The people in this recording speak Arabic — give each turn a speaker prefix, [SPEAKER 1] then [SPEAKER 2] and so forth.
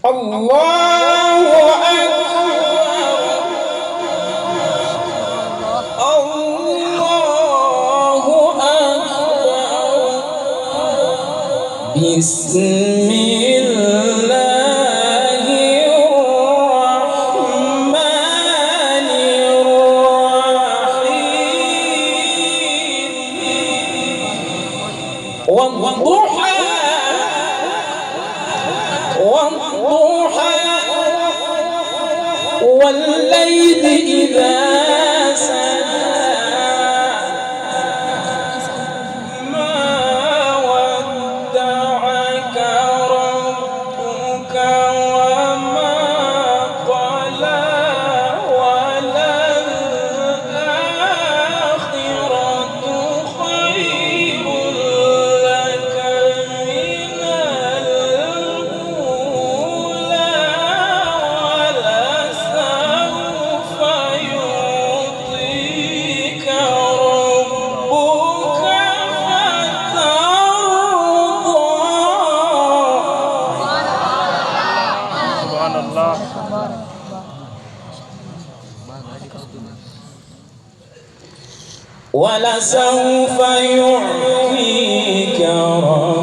[SPEAKER 1] الله أكبر الله أكبر بسم الله الرحمن الرحيم والضحى والليل إذا سجى ما ودعك ربك وما قلى وللآخرة خير لك من الأولى ولسوف يعطيك ربك ولسوف يعطيك ربك